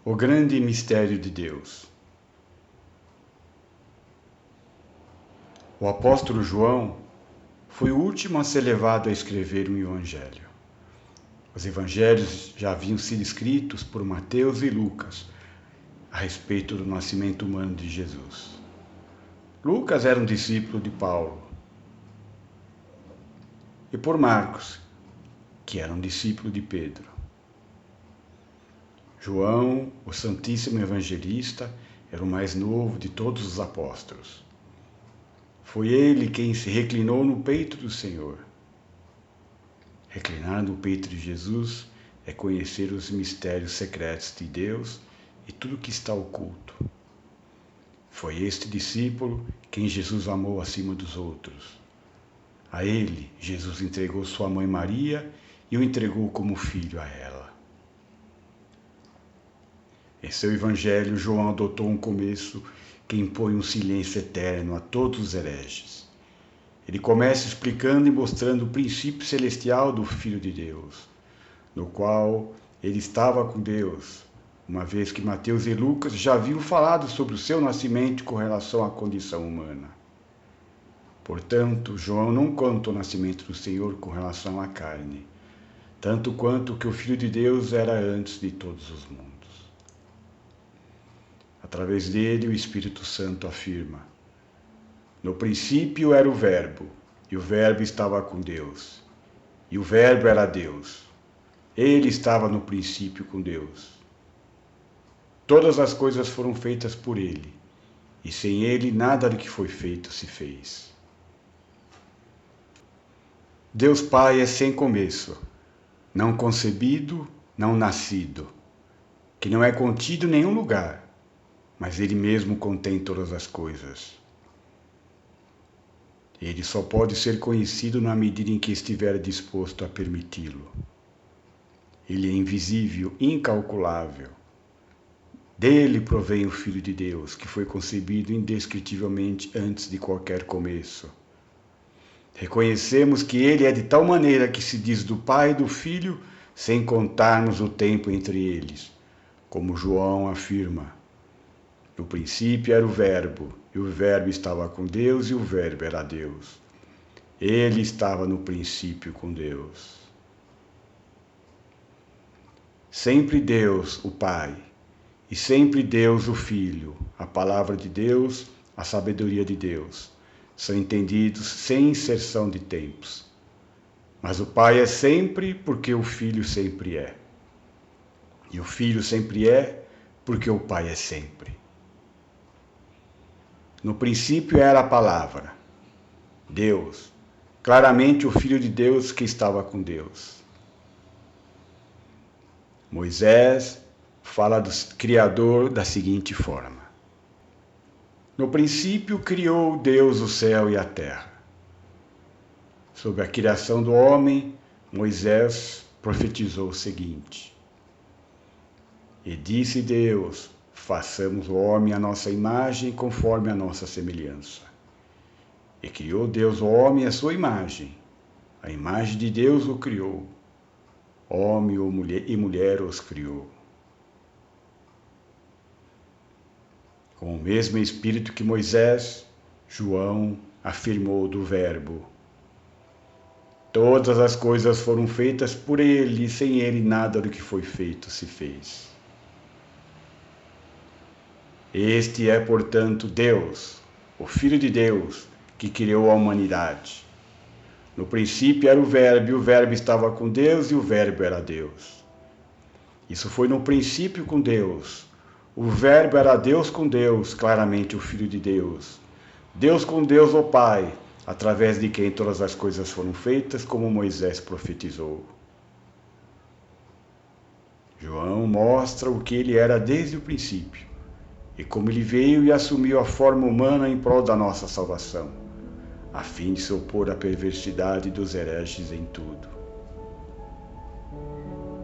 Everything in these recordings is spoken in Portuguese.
O grande mistério de Deus. O apóstolo João foi o último a ser levado a escrever um evangelho. Os evangelhos já haviam sido escritos por Mateus e Lucas a respeito do nascimento humano de Jesus. Lucas era um discípulo de Paulo, e por Marcos, que era um discípulo de Pedro. João, o Santíssimo Evangelista, era o mais novo de todos os apóstolos. Foi ele quem se reclinou no peito do Senhor. Reclinar no peito de Jesus é conhecer os mistérios secretos de Deus e tudo que está oculto. Foi este discípulo quem Jesus amou acima dos outros. A ele, Jesus entregou sua mãe Maria e o entregou como filho a ela. Em seu evangelho, João adotou um começo que impõe um silêncio eterno a todos os hereges. Ele começa explicando e mostrando o princípio celestial do Filho de Deus, no qual ele estava com Deus, uma vez que Mateus e Lucas já haviam falado sobre o seu nascimento com relação à condição humana. Portanto, João não conta o nascimento do Senhor com relação à carne, tanto quanto que o Filho de Deus era antes de todos os mundos. Através dele, o Espírito Santo afirma: no princípio era o Verbo, e o Verbo estava com Deus, e o Verbo era Deus. Ele estava no princípio com Deus. Todas as coisas foram feitas por ele, e sem ele nada do que foi feito se fez. Deus Pai é sem começo, não concebido, não nascido, que não é contido em nenhum lugar, mas ele mesmo contém todas as coisas. Ele só pode ser conhecido na medida em que estiver disposto a permiti-lo. Ele é invisível, incalculável. Dele provém o Filho de Deus, que foi concebido indescritivelmente antes de qualquer começo. Reconhecemos que ele é de tal maneira que se diz do Pai e do Filho, sem contarmos o tempo entre eles, como João afirma. No princípio era o Verbo, e o Verbo estava com Deus, e o Verbo era Deus. Ele estava no princípio com Deus. Sempre Deus, o Pai, e sempre Deus, o Filho, a palavra de Deus, a sabedoria de Deus, são entendidos sem inserção de tempos. Mas o Pai é sempre porque o Filho sempre é. E o Filho sempre é porque o Pai é sempre. No princípio era a palavra, Deus, claramente o Filho de Deus que estava com Deus. Moisés fala do Criador da seguinte forma: no princípio criou Deus o céu e a terra. Sobre a criação do homem, Moisés profetizou o seguinte: e disse Deus: façamos o homem à nossa imagem, conforme a nossa semelhança. E criou Deus o homem à sua imagem. A imagem de Deus o criou. Homem e mulher os criou. Com o mesmo espírito que Moisés, João afirmou do Verbo. Todas as coisas foram feitas por ele, e sem ele nada do que foi feito se fez. Este é, portanto, Deus, o Filho de Deus, que criou a humanidade. No princípio era o Verbo, e o Verbo estava com Deus, e o Verbo era Deus. Isso foi no princípio com Deus. O Verbo era Deus com Deus, claramente o Filho de Deus. Deus com Deus, o Pai, através de quem todas as coisas foram feitas, como Moisés profetizou. João mostra o que ele era desde o princípio, e como ele veio e assumiu a forma humana em prol da nossa salvação, a fim de se opor à perversidade dos hereges em tudo.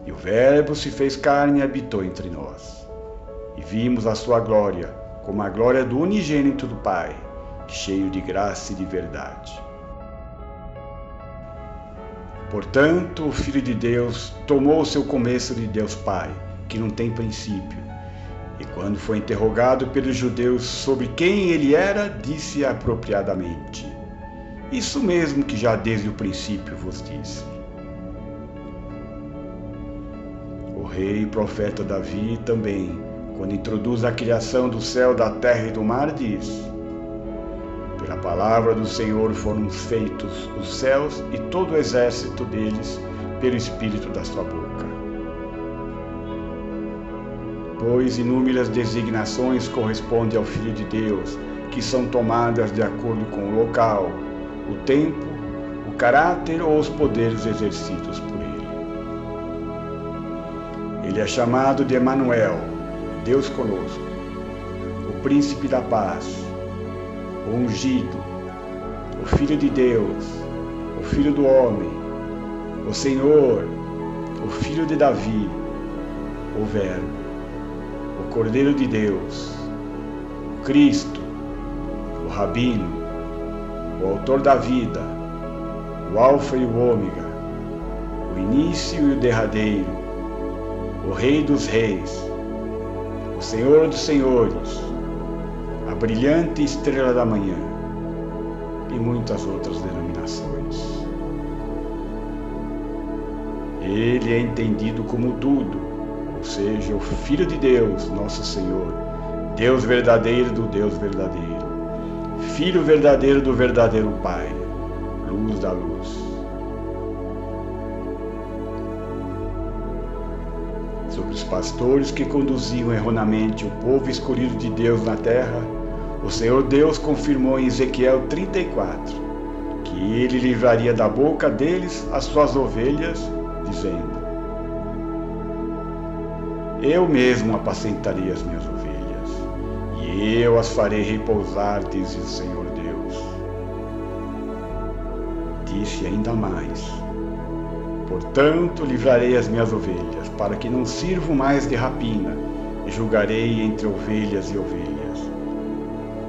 E o Verbo se fez carne e habitou entre nós. E vimos a sua glória, como a glória do unigênito do Pai, cheio de graça e de verdade. Portanto, o Filho de Deus tomou o seu começo de Deus Pai, que não tem princípio, E quando foi interrogado pelos judeus sobre quem ele era, disse apropriadamente: isso mesmo que já desde o princípio vos disse. O rei e profeta Davi também, quando introduz a criação do céu, da terra e do mar, diz: pela palavra do Senhor foram feitos os céus e todo o exército deles pelo espírito da sua boca. Pois inúmeras designações correspondem ao Filho de Deus, que são tomadas de acordo com o local, o tempo, o caráter ou os poderes exercidos por ele. Ele é chamado de Emanuel, Deus conosco, o príncipe da paz, o ungido, o Filho de Deus, o Filho do homem, o Senhor, o Filho de Davi, o Verbo, o Cordeiro de Deus, o Cristo, o Rabino, o Autor da vida, o Alfa e o Ômega, o início e o derradeiro, o Rei dos reis, o Senhor dos senhores, a brilhante estrela da manhã e muitas outras denominações. Ele é entendido como tudo, ou seja, o Filho de Deus, nosso Senhor, Deus verdadeiro do Deus verdadeiro, Filho verdadeiro do verdadeiro Pai, luz da luz. Sobre os pastores que conduziam erroneamente o povo escolhido de Deus na terra, o Senhor Deus confirmou em Ezequiel 34 que ele livraria da boca deles as suas ovelhas, dizendo: eu mesmo apacentarei as minhas ovelhas, e eu as farei repousar, diz o Senhor Deus. Disse ainda mais: portanto, livrarei as minhas ovelhas, para que não sirvam mais de rapina, e julgarei entre ovelhas e ovelhas.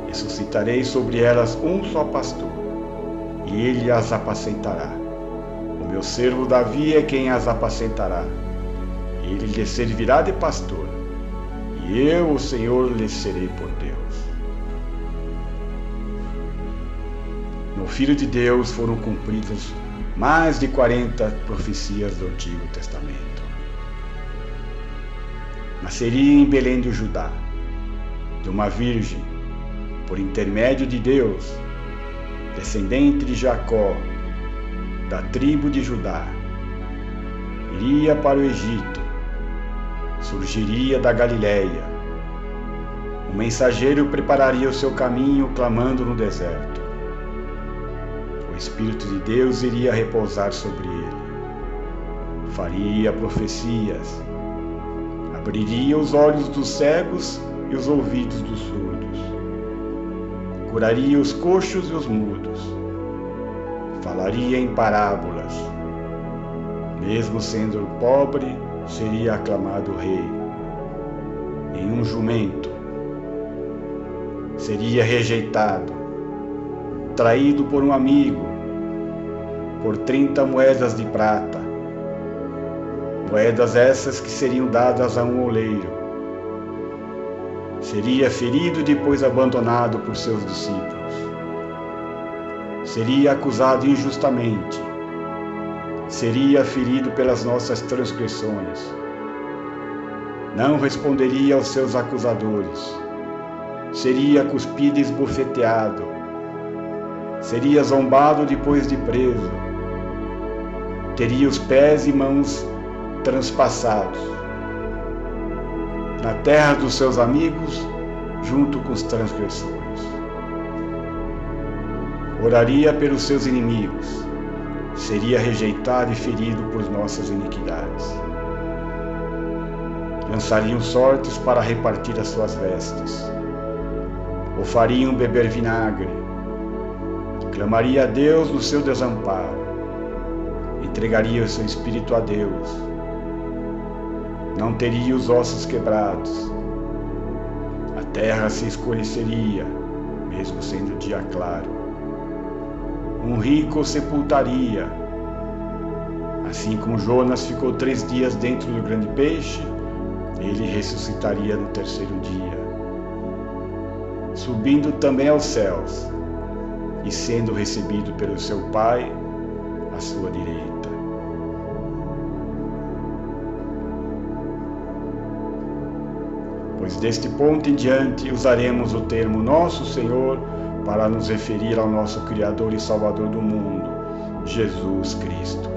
E suscitarei sobre elas um só pastor, e ele as apacentará. O meu servo Davi é quem as apacentará. Ele lhe servirá de pastor, e eu, o Senhor, lhe serei por Deus. No Filho de Deus foram cumpridas mais de 40 profecias do Antigo Testamento. Nasceria em Belém do Judá, de uma virgem, por intermédio de Deus, descendente de Jacó, da tribo de Judá. Iria para o Egito, surgiria da Galileia. O mensageiro prepararia o seu caminho, clamando no deserto. O Espírito de Deus iria repousar sobre ele. Faria profecias. Abriria os olhos dos cegos e os ouvidos dos surdos. Curaria os coxos e os mudos. Falaria em parábolas. Mesmo sendo pobre, seria aclamado rei. Em um jumento. Seria rejeitado, traído por um amigo, por 30 moedas de prata. Moedas essas que seriam dadas a um oleiro. Seria ferido e depois abandonado por seus discípulos. Seria acusado injustamente. Seria ferido pelas nossas transgressões. Não responderia aos seus acusadores. Seria cuspido e esbofeteado. Seria zombado depois de preso. Teria os pés e mãos transpassados. Na terra dos seus amigos, junto com os transgressores. Oraria pelos seus inimigos. Seria rejeitado e ferido por nossas iniquidades. Lançariam sortes para repartir as suas vestes. O fariam beber vinagre. Clamaria a Deus no seu desamparo. Entregaria o seu espírito a Deus. Não teria os ossos quebrados. A terra se escureceria, mesmo sendo dia claro. Um rico o sepultaria. Assim como Jonas ficou 3 dias dentro do grande peixe, ele ele ressuscitaria no terceiro dia, subindo também aos céus e sendo recebido pelo seu Pai à sua direita. Pois deste ponto em diante usaremos o termo Nosso Senhor para nos referir ao nosso Criador e Salvador do mundo, Jesus Cristo.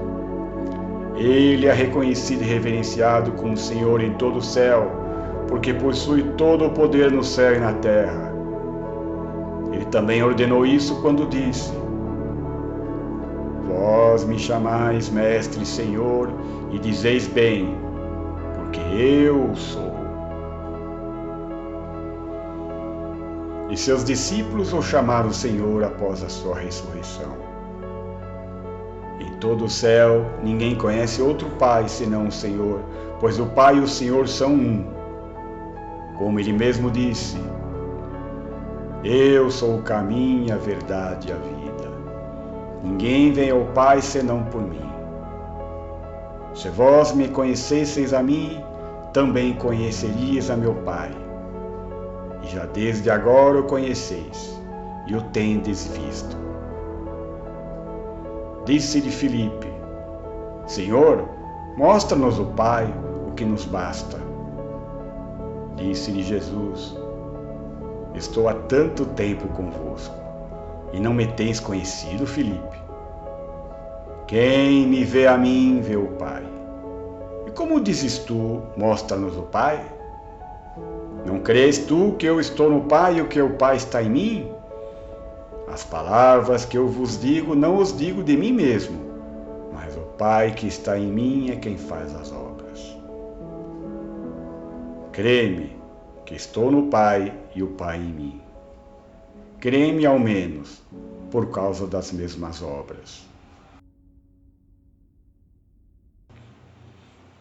Ele é reconhecido e reverenciado como Senhor em todo o céu, porque possui todo o poder no céu e na terra. Ele também ordenou isso quando disse: Vós me chamais Mestre e Senhor, e dizeis bem, porque eu sou. E seus discípulos o chamaram Senhor após a sua ressurreição. Em todo o céu, ninguém conhece outro Pai senão o Senhor, pois o Pai e o Senhor são um. Como ele mesmo disse: Eu sou o caminho, a verdade e a vida. Ninguém vem ao Pai senão por mim. Se vós me conhecesseis a mim, também conhecerias a meu Pai. E já desde agora o conheceis, e o tendes visto. Disse-lhe Filipe: Senhor, mostra-nos o Pai, o que nos basta. Disse-lhe Jesus: Estou há tanto tempo convosco, e não me tens conhecido, Filipe? Quem me vê a mim, vê o Pai. E como dizes tu, mostra-nos o Pai? Não crês tu que eu estou no Pai e o que o Pai está em mim? As palavras que eu vos digo, não os digo de mim mesmo, mas o Pai que está em mim é quem faz as obras. Crê-me que estou no Pai e o Pai em mim. Crê-me ao menos por causa das mesmas obras.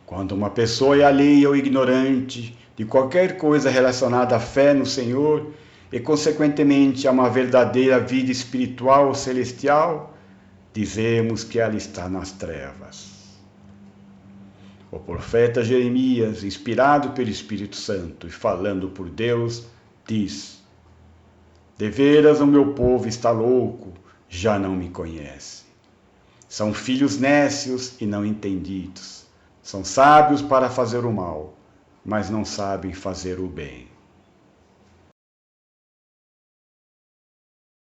Quando uma pessoa é alheia ou ignorante de qualquer coisa relacionada à fé no Senhor e, consequentemente, a uma verdadeira vida espiritual ou celestial, dizemos que ela está nas trevas. O profeta Jeremias, inspirado pelo Espírito Santo e falando por Deus, diz: Deveras o meu povo está louco, já não me conhece. São filhos nécios e não entendidos. São sábios para fazer o mal, mas não sabem fazer o bem.